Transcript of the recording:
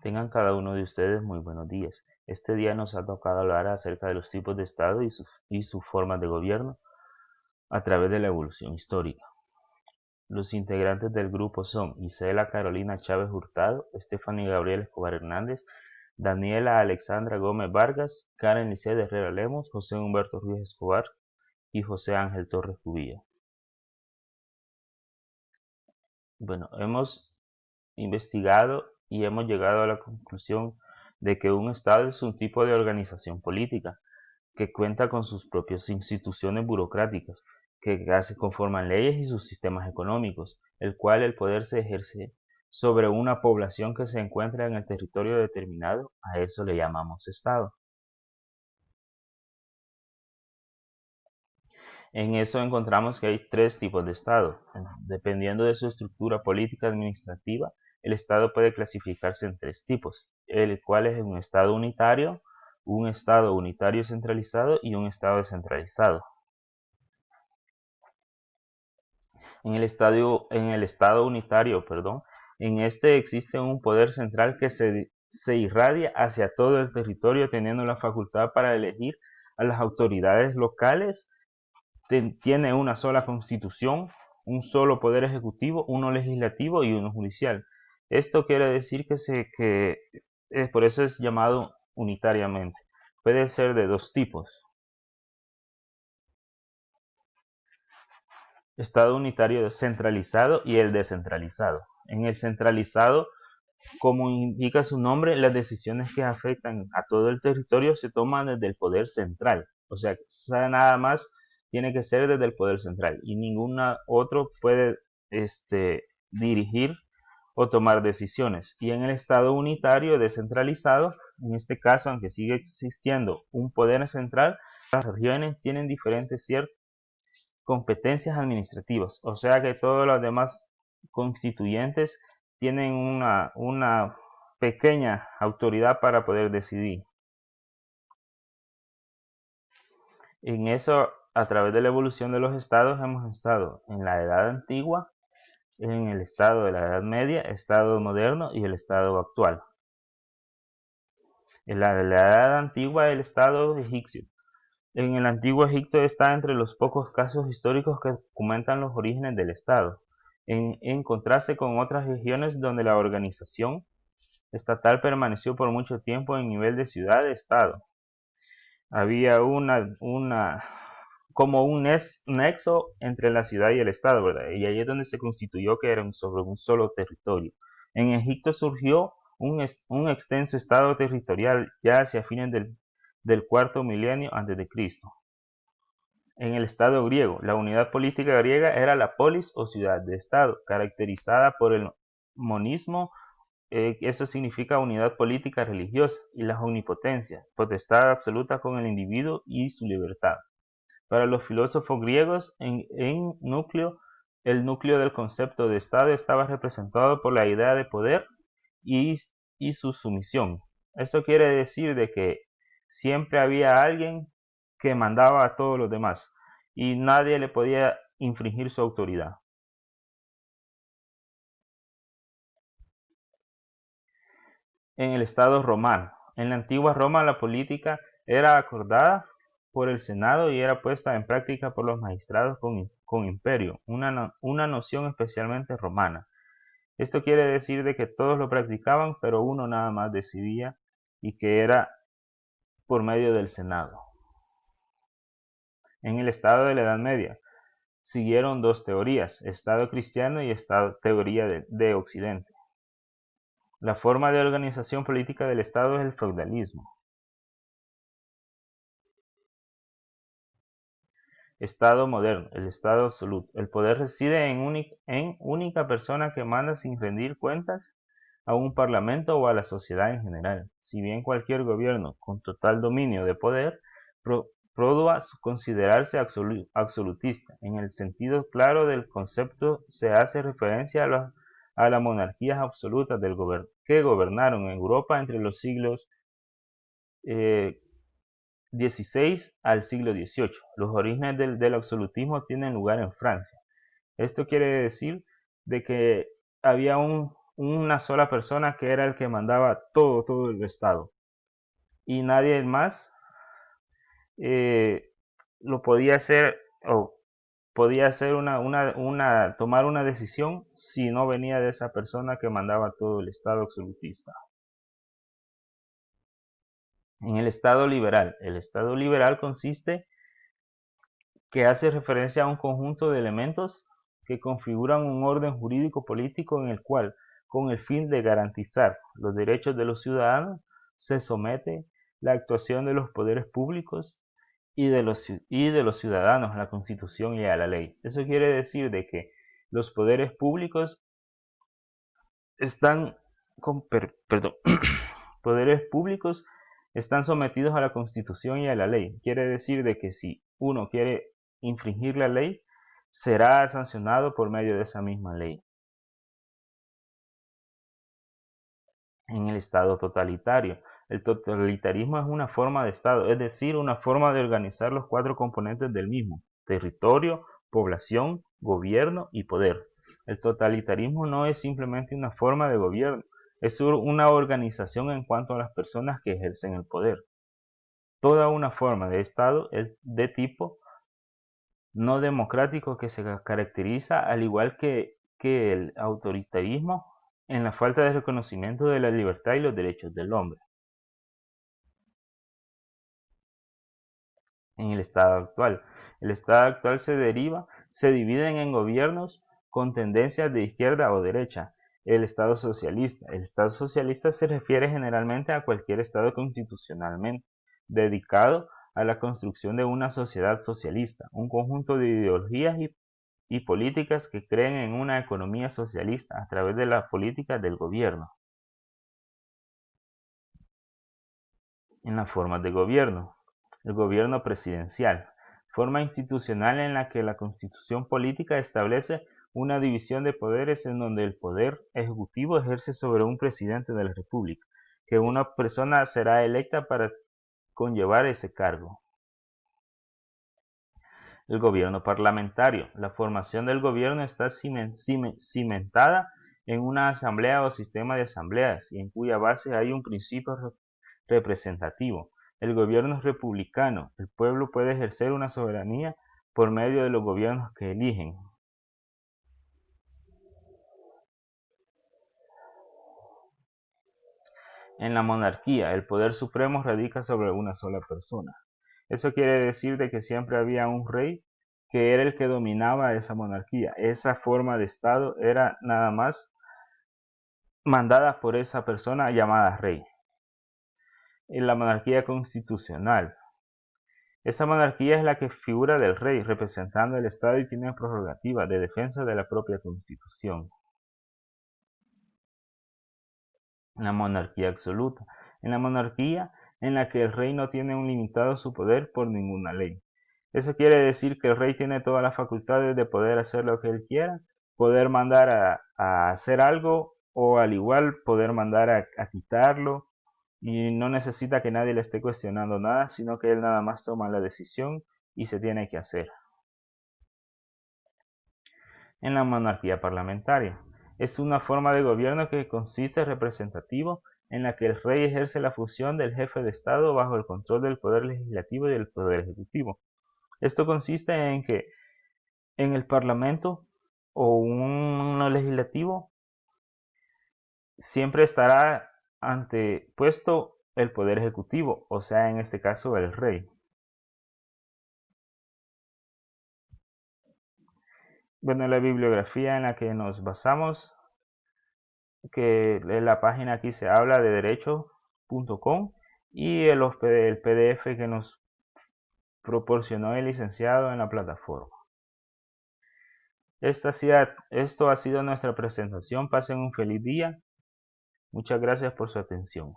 Tengan cada uno de ustedes muy buenos días. Este día nos ha tocado hablar acerca de los tipos de Estado y sus formas de gobierno a través de la evolución histórica. Los integrantes del grupo son Isela Carolina Chávez Hurtado, Stephanie Gabriel Escobar Hernández, Daniela Alexandra Gómez Vargas, Karen Lisset Herrera Lemos, José Humberto Ruiz Escobar y José Ángel Torres Cubilla. Bueno, hemos investigado y hemos llegado a la conclusión de que un Estado es un tipo de organización política que cuenta con sus propias instituciones burocráticas, que se conforman leyes y sus sistemas económicos, el cual el poder se ejerce sobre una población que se encuentra en el territorio determinado. A eso le llamamos Estado. En eso encontramos que hay tres tipos de Estado. Dependiendo de su estructura política administrativa, el Estado puede clasificarse en tres tipos, el cual es un Estado unitario centralizado y un Estado descentralizado. En el estado unitario, en este existe un poder central que se irradia hacia todo el territorio, teniendo la facultad para elegir a las autoridades locales. Tiene una sola constitución, un solo poder ejecutivo, uno legislativo y uno judicial. Esto quiere decir que por eso es llamado unitariamente. Puede ser de dos tipos: Estado unitario centralizado y el descentralizado. En el centralizado, como indica su nombre, las decisiones que afectan a todo el territorio se toman desde el poder central. O sea, nada más tiene que ser desde el poder central y ningún otro puede dirigir o tomar decisiones. Y en el Estado unitario descentralizado, en este caso, aunque sigue existiendo un poder central, las regiones tienen diferentes competencias administrativas, o sea que todos los demás constituyentes tienen una pequeña autoridad para poder decidir. En eso, a través de la evolución de los estados, hemos estado en la Edad Antigua, en el estado de la Edad Media, estado moderno y el estado actual. En la Edad Antigua, el estado egipcio. En el antiguo Egipto está entre los pocos casos históricos que documentan los orígenes del Estado, en contraste con otras regiones donde la organización estatal permaneció por mucho tiempo en nivel de ciudad-estado. Había como un nexo entre la ciudad y el Estado, ¿verdad? Y ahí es donde se constituyó que eran sobre un solo territorio. En Egipto surgió un extenso estado territorial ya hacia fines del cuarto milenio antes de Cristo. En el Estado griego, la unidad política griega era la polis o ciudad de Estado, caracterizada por el monismo. Eso significa unidad política religiosa, y la omnipotencia, potestad absoluta con el individuo y su libertad. Para los filósofos griegos, el núcleo del concepto de Estado estaba representado por la idea de poder y, y su sumisión. Eso quiere decir de que siempre había alguien que mandaba a todos los demás y nadie le podía infringir su autoridad. En el Estado romano. En la antigua Roma la política era acordada por el Senado y era puesta en práctica por los magistrados con imperio, una noción especialmente romana. Esto quiere decir de que todos lo practicaban, pero uno nada más decidía, y que era por medio del Senado. En el Estado de la Edad Media siguieron dos teorías: Estado cristiano y teoría de Occidente. La forma de organización política del Estado es el feudalismo. Estado moderno, el Estado absoluto. El poder reside en única persona que manda sin rendir cuentas a un parlamento o a la sociedad en general. Si bien cualquier gobierno con total dominio de poder podrá considerarse absolutista, en el sentido claro del concepto se hace referencia a las monarquías absolutas que gobernaron en Europa entre los siglos XVI al siglo XVIII. Los orígenes del absolutismo tienen lugar en Francia. Esto quiere decir de que había una sola persona que era el que mandaba todo el Estado. Y nadie más lo podía hacer o podía hacer tomar una decisión si no venía de esa persona que mandaba todo el Estado absolutista. En el Estado liberal consiste que hace referencia a un conjunto de elementos que configuran un orden jurídico político en el cual, con el fin de garantizar los derechos de los ciudadanos, se somete la actuación de los poderes públicos y de los ciudadanos a la Constitución y a la ley. Eso quiere decir de que los poderes públicos están poderes públicos están sometidos a la Constitución y a la ley. Quiere decir de que si uno quiere infringir la ley, será sancionado por medio de esa misma ley. En el Estado totalitario, el totalitarismo es una forma de Estado, es decir, una forma de organizar los 4 componentes del mismo: territorio, población, gobierno y poder. El totalitarismo no es simplemente una forma de gobierno, es una organización en cuanto a las personas que ejercen el poder. Toda una forma de Estado es de tipo no democrático que se caracteriza, al igual que el autoritarismo, en la falta de reconocimiento de la libertad y los derechos del hombre. En el Estado actual se dividen en gobiernos con tendencias de izquierda o derecha. El Estado socialista se refiere generalmente a cualquier Estado constitucionalmente dedicado a la construcción de una sociedad socialista, un conjunto de ideologías y políticas que creen en una economía socialista a través de las políticas del gobierno. En las formas de gobierno: el gobierno presidencial, forma institucional en la que la constitución política establece una división de poderes en donde el poder ejecutivo ejerce sobre un presidente de la república, que una persona será electa para conllevar ese cargo. El gobierno parlamentario, la formación del gobierno está cimentada en una asamblea o sistema de asambleas y en cuya base hay un principio representativo. El gobierno es republicano, el pueblo puede ejercer una soberanía por medio de los gobiernos que eligen. En la monarquía, el poder supremo radica sobre una sola persona. Eso quiere decir de que siempre había un rey que era el que dominaba esa monarquía. Esa forma de Estado era nada más mandada por esa persona llamada rey. En la monarquía constitucional, esa monarquía es la que figura del rey, representando el Estado y tiene prerrogativa de defensa de la propia Constitución. La monarquía absoluta, en la monarquía en la que el rey no tiene un limitado su poder por ninguna ley. Eso quiere decir que el rey tiene todas las facultades de poder hacer lo que él quiera, poder mandar a hacer algo o al igual poder mandar a quitarlo, y no necesita que nadie le esté cuestionando nada, sino que él nada más toma la decisión y se tiene que hacer. En la monarquía parlamentaria, es una forma de gobierno que consiste representativo en la que el rey ejerce la función del jefe de Estado bajo el control del poder legislativo y del poder ejecutivo. Esto consiste en que en el parlamento o un legislativo siempre estará antepuesto el poder ejecutivo, o sea, en este caso el rey. Bueno, la bibliografía en la que nos basamos, que en la página aquí se habla de derecho.com y el PDF que nos proporcionó el licenciado en la plataforma. Esto ha sido nuestra presentación. Pasen un feliz día. Muchas gracias por su atención.